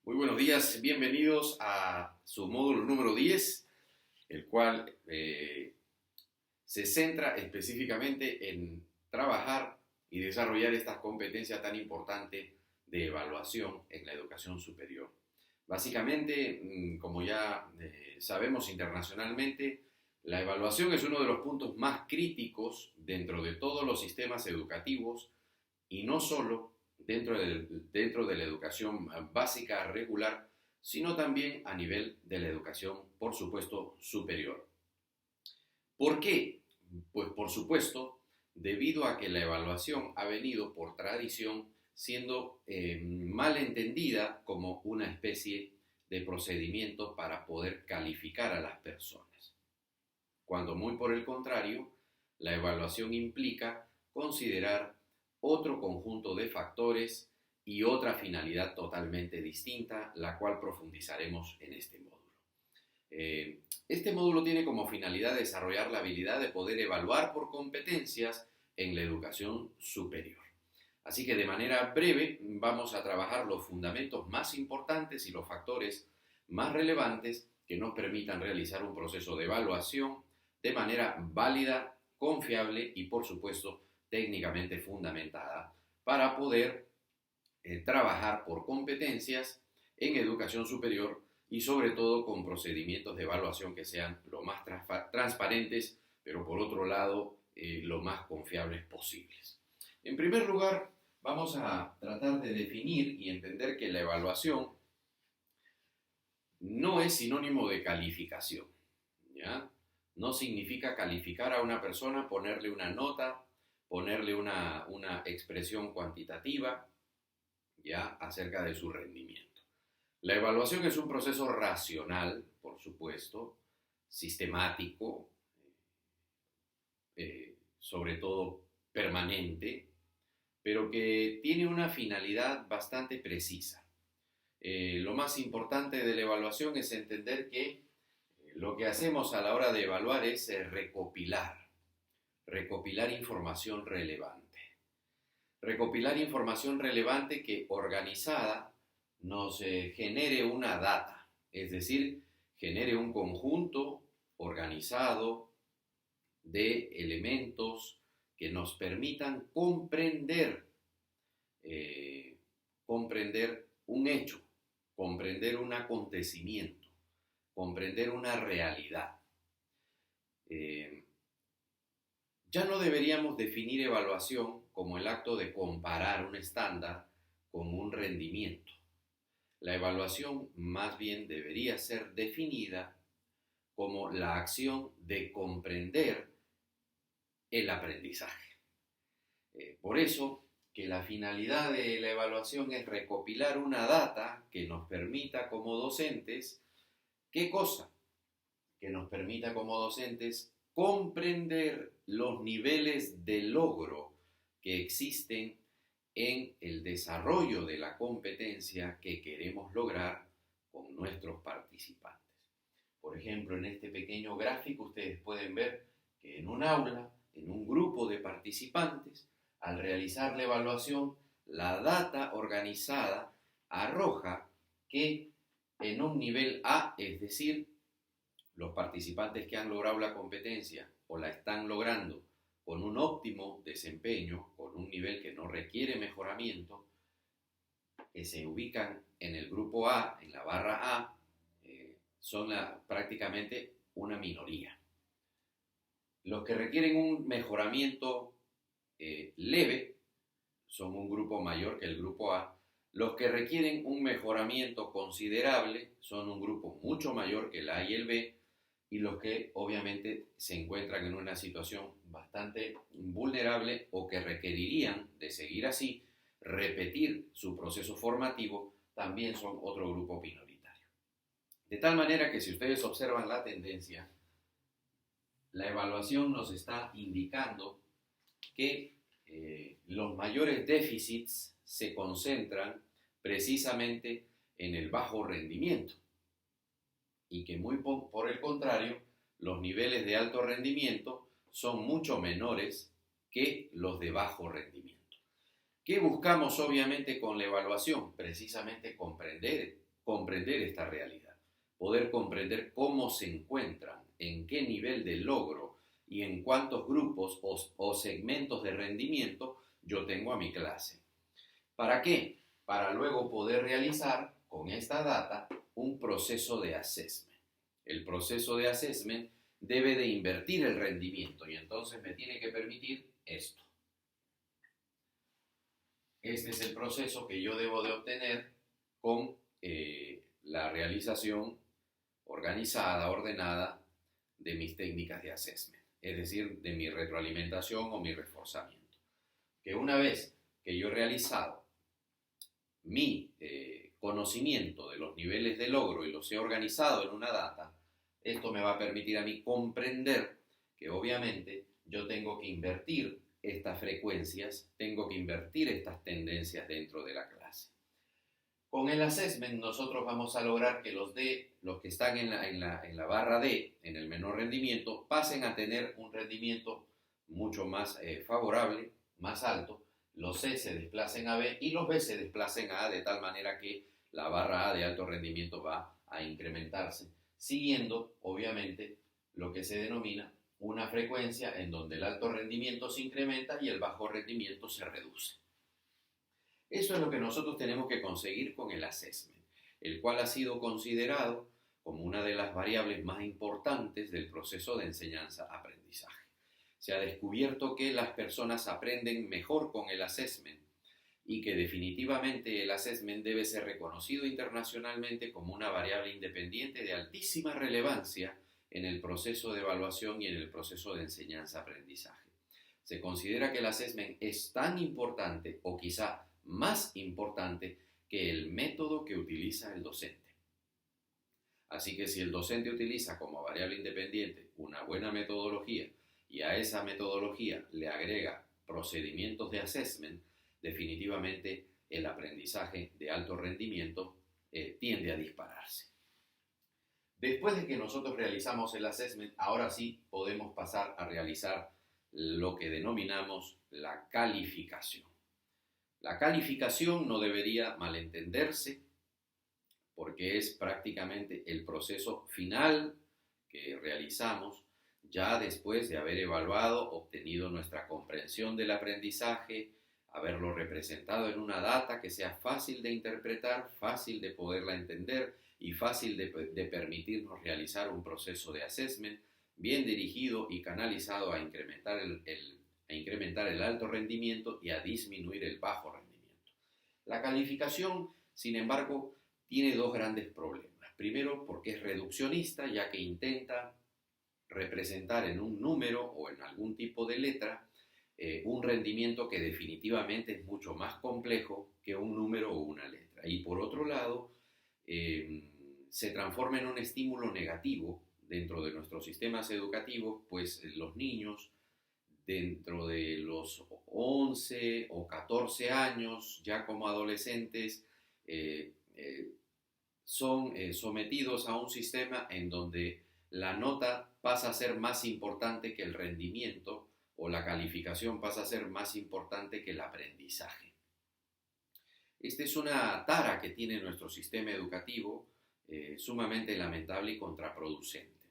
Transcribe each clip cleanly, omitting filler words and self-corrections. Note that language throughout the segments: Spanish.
Muy buenos días, bienvenidos a su módulo número 10, el cual se centra específicamente en trabajar y desarrollar estas competencias tan importantes de evaluación en la educación superior. Básicamente, como ya sabemos internacionalmente, la evaluación es uno de los puntos más críticos dentro de todos los sistemas educativos y no solo dentro de la educación básica regular, sino también a nivel de la educación, por supuesto, superior. ¿Por qué? Pues por supuesto, debido a que la evaluación ha venido por tradición siendo mal entendida como una especie de procedimiento para poder calificar a las personas, cuando muy por el contrario, la evaluación implica considerar otro conjunto de factores y otra finalidad totalmente distinta, la cual profundizaremos en este módulo. Este módulo tiene como finalidad desarrollar la habilidad de poder evaluar por competencias en la educación superior. Así que de manera breve vamos a trabajar los fundamentos más importantes y los factores más relevantes que nos permitan realizar un proceso de evaluación de manera válida, confiable y, por supuesto, técnicamente fundamentada para poder trabajar por competencias en educación superior y sobre todo con procedimientos de evaluación que sean lo más transparentes, pero por otro lado lo más confiables posibles. En primer lugar, vamos a tratar de definir y entender que la evaluación no es sinónimo de calificación, ¿ya? No significa calificar a una persona, ponerle una nota, ponerle una expresión cuantitativa, ¿ya?, acerca de su rendimiento. La evaluación es un proceso racional, por supuesto, sistemático, sobre todo permanente, pero que tiene una finalidad bastante precisa. Lo más importante de la evaluación es entender que lo que hacemos a la hora de evaluar es recopilar información relevante. Recopilar información relevante que organizada nos genere una data, es decir, genere un conjunto organizado de elementos que nos permitan comprender un hecho, comprender un acontecimiento, comprender una realidad. Ya no deberíamos definir evaluación como el acto de comparar un estándar con un rendimiento. La evaluación más bien debería ser definida como la acción de comprender el aprendizaje. Por eso que la finalidad de la evaluación es recopilar una data que nos permita como docentes, ¿qué cosa? Que nos permita como docentes comprender los niveles de logro que existen en el desarrollo de la competencia que queremos lograr con nuestros participantes. Por ejemplo, en este pequeño gráfico ustedes pueden ver que en un aula, en un grupo de participantes, al realizar la evaluación, la data organizada arroja que en un nivel A, es decir, los participantes que han logrado la competencia o la están logrando con un óptimo desempeño, con un nivel que no requiere mejoramiento, que se ubican en el grupo A, en la barra A, son prácticamente una minoría. Los que requieren un mejoramiento leve son un grupo mayor que el grupo A. Los que requieren un mejoramiento considerable son un grupo mucho mayor que el A y el B. Y los que obviamente se encuentran en una situación bastante vulnerable o que requerirían, de seguir así, repetir su proceso formativo, también son otro grupo minoritario. De tal manera que si ustedes observan la tendencia, la evaluación nos está indicando que los mayores déficits se concentran precisamente en el bajo rendimiento y que muy por el contrario, los niveles de alto rendimiento son mucho menores que los de bajo rendimiento. ¿Qué buscamos obviamente con la evaluación? Precisamente comprender comprender esta realidad, poder comprender cómo se encuentran, en qué nivel de logro y en cuántos grupos o segmentos de rendimiento yo tengo a mi clase. ¿Para qué? Para luego poder realizar con esta data un proceso de assessment. El proceso de assessment debe de invertir el rendimiento y entonces me tiene que permitir esto. Este es el proceso que yo debo de obtener con la realización organizada, ordenada de mis técnicas de assessment, es decir, de mi retroalimentación o mi reforzamiento. Que una vez que yo he realizado mi conocimiento de los niveles de logro y los he organizado en una data, esto me va a permitir a mí comprender que obviamente yo tengo que invertir estas frecuencias, tengo que invertir estas tendencias dentro de la clase. Con el assessment nosotros vamos a lograr que los que están en la barra D, en el menor rendimiento, pasen a tener un rendimiento mucho más favorable, más alto. Los C se desplacen a B y los B se desplacen a A, de tal manera que la barra A de alto rendimiento va a incrementarse, siguiendo obviamente lo que se denomina una frecuencia en donde el alto rendimiento se incrementa y el bajo rendimiento se reduce. Eso es lo que nosotros tenemos que conseguir con el assessment, el cual ha sido considerado como una de las variables más importantes del proceso de enseñanza-aprendizaje. Se ha descubierto que las personas aprenden mejor con el assessment y que definitivamente el assessment debe ser reconocido internacionalmente como una variable independiente de altísima relevancia en el proceso de evaluación y en el proceso de enseñanza-aprendizaje. Se considera que el assessment es tan importante o quizá más importante que el método que utiliza el docente. Así que si el docente utiliza como variable independiente una buena metodología y a esa metodología le agrega procedimientos de assessment, definitivamente el aprendizaje de alto rendimiento tiende a dispararse. Después de que nosotros realizamos el assessment, ahora sí podemos pasar a realizar lo que denominamos la calificación. La calificación no debería malentenderse porque es prácticamente el proceso final que realizamos ya después de haber evaluado, obtenido nuestra comprensión del aprendizaje, haberlo representado en una data que sea fácil de interpretar, fácil de poderla entender y fácil de permitirnos realizar un proceso de assessment bien dirigido y canalizado a incrementar el alto rendimiento y a disminuir el bajo rendimiento. La calificación, sin embargo, tiene dos grandes problemas. Primero, porque es reduccionista, ya que intenta representar en un número o en algún tipo de letra un rendimiento que definitivamente es mucho más complejo que un número o una letra. Y por otro lado, se transforma en un estímulo negativo dentro de nuestros sistemas educativos, pues los niños dentro de los 11 o 14 años, ya como adolescentes, son sometidos a un sistema en donde la nota pasa a ser más importante que el rendimiento o la calificación pasa a ser más importante que el aprendizaje. Esta es una tara que tiene nuestro sistema educativo sumamente lamentable y contraproducente.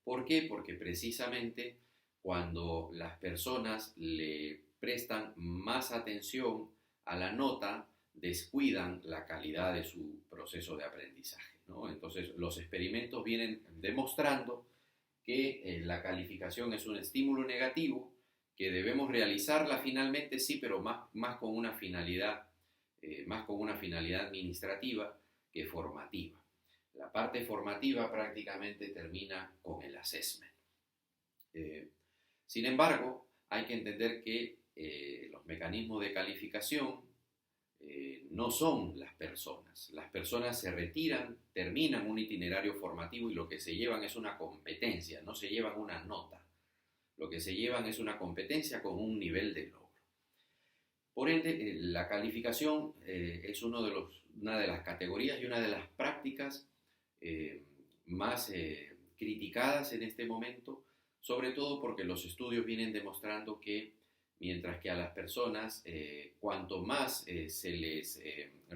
¿Por qué? Porque precisamente cuando las personas le prestan más atención a la nota, descuidan la calidad de su proceso de aprendizaje, ¿no? Entonces, los experimentos vienen demostrando que la calificación es un estímulo negativo, que debemos realizarla finalmente, sí, pero más con una finalidad administrativa que formativa. La parte formativa prácticamente termina con el assessment. Sin embargo, hay que entender que los mecanismos de calificación no son las personas. Las personas se retiran, terminan un itinerario formativo y lo que se llevan es una competencia, no se llevan una nota. Lo que se llevan es una competencia con un nivel de logro. Por ende, la calificación es una de las categorías y una de las prácticas más criticadas en este momento, sobre todo porque los estudios vienen demostrando que mientras que a las personas cuanto más se les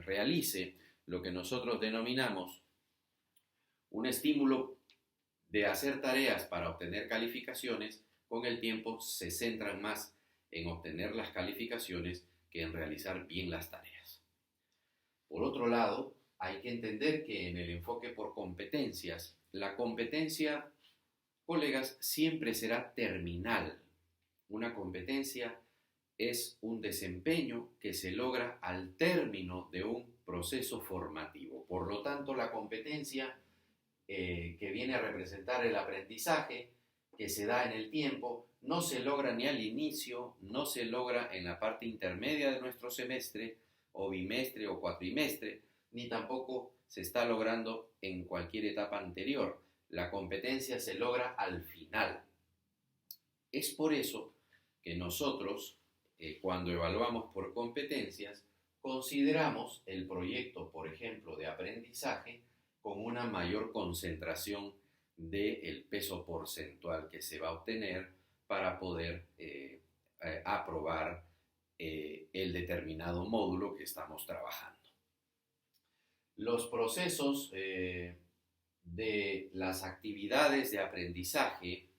realice lo que nosotros denominamos un estímulo de hacer tareas para obtener calificaciones, con el tiempo se centran más en obtener las calificaciones que en realizar bien las tareas. Por otro lado, hay que entender que en el enfoque por competencias, la competencia, colegas, siempre será terminal. Una competencia es un desempeño que se logra al término de un proceso formativo. Por lo tanto, la competencia que viene a representar el aprendizaje que se da en el tiempo no se logra ni al inicio, no se logra en la parte intermedia de nuestro semestre o bimestre o cuatrimestre, ni tampoco se está logrando en cualquier etapa anterior. La competencia se logra al final. Es por eso que nosotros, cuando evaluamos por competencias, consideramos el proyecto, por ejemplo, de aprendizaje con una mayor concentración del peso porcentual que se va a obtener para poder aprobar el determinado módulo que estamos trabajando. Los procesos de las actividades de aprendizaje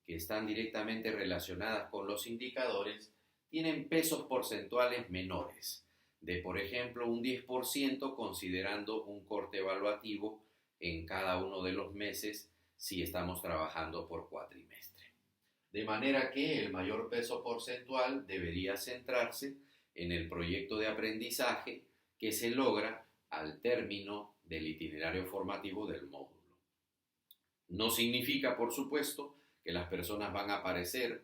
que están directamente relacionadas con los indicadores tienen pesos porcentuales menores, de por ejemplo un 10% considerando un corte evaluativo en cada uno de los meses si estamos trabajando por cuatrimestre. De manera que el mayor peso porcentual debería centrarse en el proyecto de aprendizaje que se logra al término del itinerario formativo del módulo. No significa, por supuesto, que las personas van a aparecer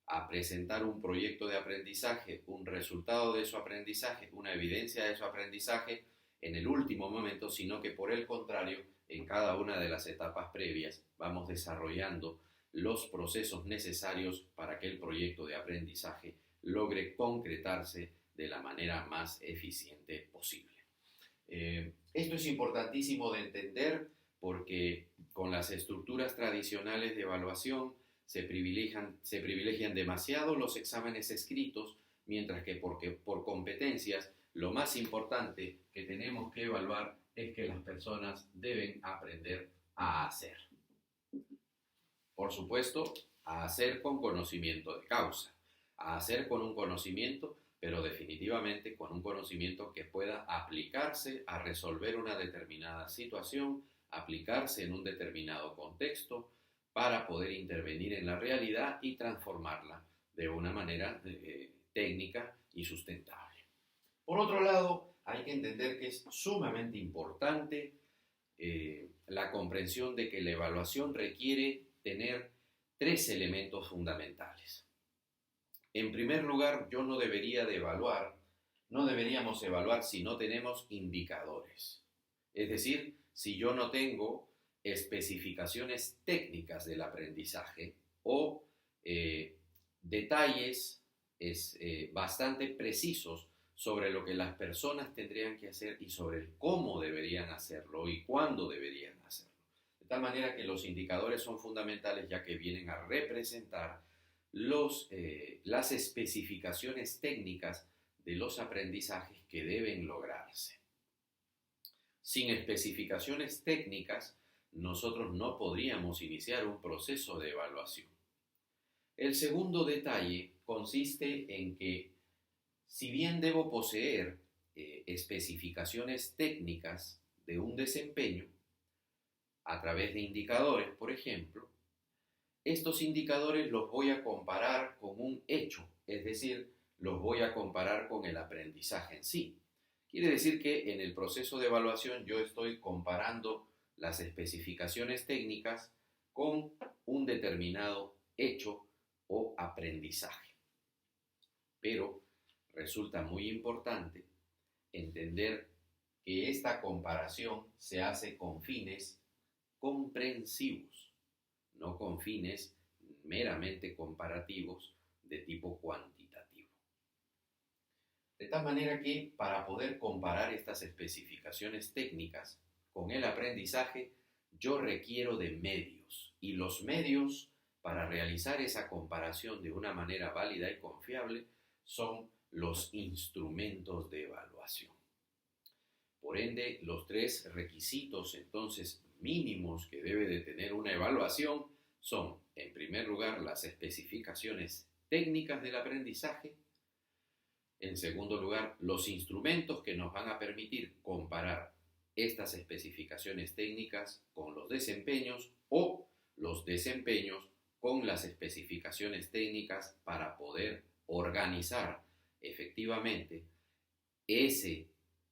a presentar un proyecto de aprendizaje, un resultado de su aprendizaje, una evidencia de su aprendizaje en el último momento, sino que por el contrario, en cada una de las etapas previas vamos desarrollando los procesos necesarios para que el proyecto de aprendizaje logre concretarse de la manera más eficiente posible. Esto es importantísimo de entender porque con las estructuras tradicionales de evaluación se privilegian demasiado los exámenes escritos, mientras que por competencias lo más importante que tenemos que evaluar es que las personas deben aprender a hacer. Por supuesto, a hacer con conocimiento de causa, a hacer con un conocimiento, pero definitivamente con un conocimiento que pueda aplicarse a resolver una determinada situación, aplicarse en un determinado contexto, para poder intervenir en la realidad y transformarla de una manera técnica y sustentable. Por otro lado, hay que entender que es sumamente importante la comprensión de que la evaluación requiere tener 3 elementos fundamentales. En primer lugar, no deberíamos evaluar si no tenemos indicadores. Es decir, si yo no tengo especificaciones técnicas del aprendizaje o detalles bastante precisos sobre lo que las personas tendrían que hacer y sobre el cómo deberían hacerlo y cuándo deberían hacerlo. De tal manera que los indicadores son fundamentales ya que vienen a representar las especificaciones técnicas de los aprendizajes que deben lograrse. Sin especificaciones técnicas, nosotros no podríamos iniciar un proceso de evaluación. El segundo detalle consiste en que, si bien debo poseer especificaciones técnicas de un desempeño, a través de indicadores, por ejemplo, estos indicadores los voy a comparar con un hecho, es decir, los voy a comparar con el aprendizaje en sí. Quiere decir que en el proceso de evaluación yo estoy comparando las especificaciones técnicas con un determinado hecho o aprendizaje. Pero resulta muy importante entender que esta comparación se hace con fines comprensivos, no con fines meramente comparativos de tipo cuantitativo. De tal manera que para poder comparar estas especificaciones técnicas con el aprendizaje, yo requiero de medios, y los medios para realizar esa comparación de una manera válida y confiable son los instrumentos de evaluación. Por ende, los tres requisitos entonces mínimos que debe de tener una evaluación son, en primer lugar, las especificaciones técnicas del aprendizaje. En segundo lugar, los instrumentos que nos van a permitir comparar estas especificaciones técnicas con los desempeños o los desempeños con las especificaciones técnicas para poder organizar efectivamente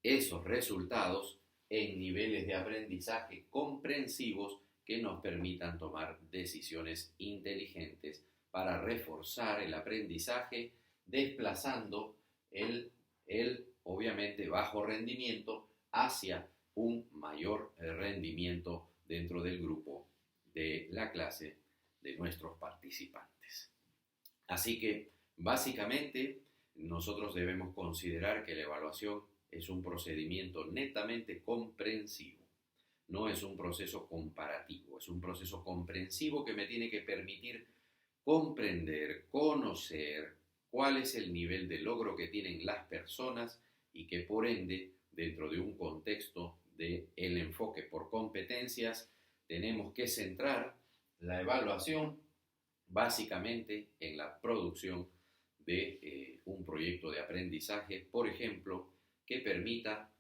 esos resultados en niveles de aprendizaje comprensivos que nos permitan tomar decisiones inteligentes para reforzar el aprendizaje, desplazando el obviamente bajo rendimiento hacia un mayor rendimiento dentro del grupo de la clase de nuestros participantes. Así que básicamente nosotros debemos considerar que la evaluación es un procedimiento netamente comprensivo. No es un proceso comparativo, es un proceso comprensivo que me tiene que permitir comprender, conocer cuál es el nivel de logro que tienen las personas y que por ende, dentro de un contexto del enfoque por competencias, tenemos que centrar la evaluación básicamente en la producción de un proyecto de aprendizaje, por ejemplo, que permita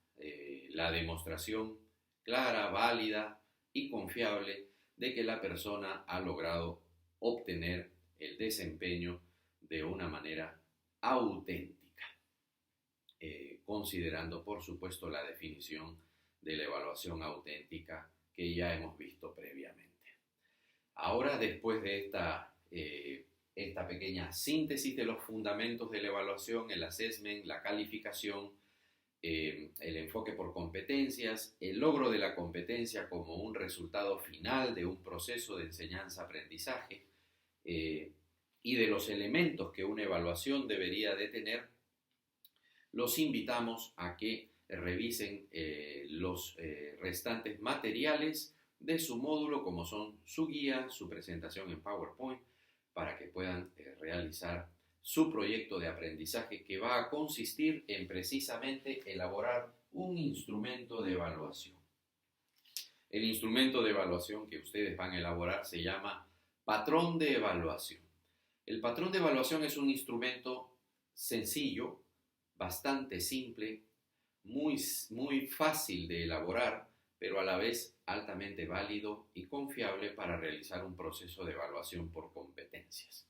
la demostración clara, válida y confiable de que la persona ha logrado obtener el desempeño de una manera auténtica, considerando por supuesto la definición de la evaluación auténtica que ya hemos visto previamente. Ahora, después de esta pequeña síntesis de los fundamentos de la evaluación, el assessment, la calificación, el enfoque por competencias, el logro de la competencia como un resultado final de un proceso de enseñanza-aprendizaje y de los elementos que una evaluación debería de tener, los invitamos a que revisen los restantes materiales de su módulo, como son su guía, su presentación en PowerPoint, para que puedan realizar su proyecto de aprendizaje, que va a consistir en precisamente elaborar un instrumento de evaluación. El instrumento de evaluación que ustedes van a elaborar se llama patrón de evaluación. El patrón de evaluación es un instrumento sencillo, bastante simple, muy fácil de elaborar, pero a la vez altamente válido y confiable para realizar un proceso de evaluación por competencias.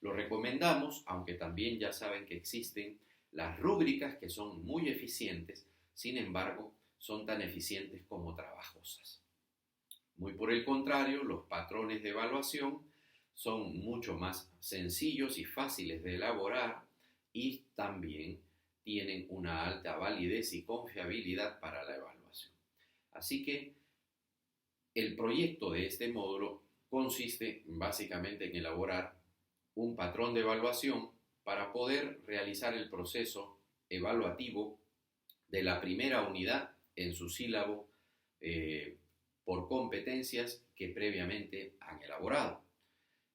Lo recomendamos, aunque también ya saben que existen las rúbricas que son muy eficientes, sin embargo, son tan eficientes como trabajosas. Muy por el contrario, los patrones de evaluación son mucho más sencillos y fáciles de elaborar y también tienen una alta validez y confiabilidad para la evaluación. Así que el proyecto de este módulo consiste básicamente en elaborar un patrón de evaluación para poder realizar el proceso evaluativo de la primera unidad en su sílabo por competencias que previamente han elaborado.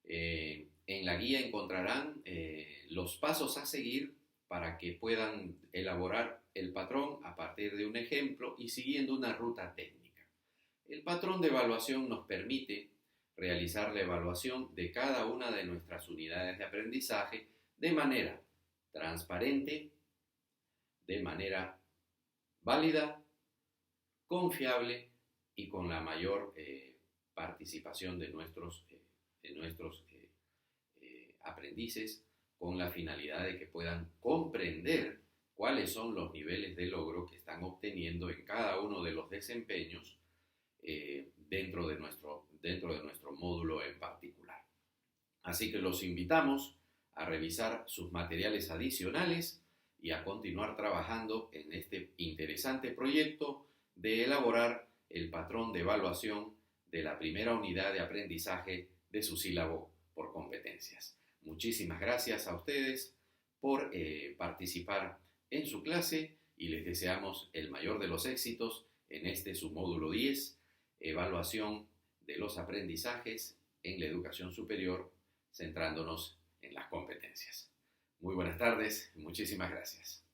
En la guía encontrarán los pasos a seguir para que puedan elaborar el patrón a partir de un ejemplo y siguiendo una ruta técnica. El patrón de evaluación nos permite realizar la evaluación de cada una de nuestras unidades de aprendizaje de manera transparente, de manera válida, confiable y con la mayor participación de nuestros aprendices, con la finalidad de que puedan comprender cuáles son los niveles de logro que están obteniendo en cada uno de los desempeños dentro de nuestro módulo en particular. Así que los invitamos a revisar sus materiales adicionales y a continuar trabajando en este interesante proyecto de elaborar el patrón de evaluación de la primera unidad de aprendizaje de su sílabo por competencias. Muchísimas gracias a ustedes por participar en su clase y les deseamos el mayor de los éxitos en su módulo 10, evaluación de los aprendizajes en la educación superior, centrándonos en las competencias. Muy buenas tardes, muchísimas gracias.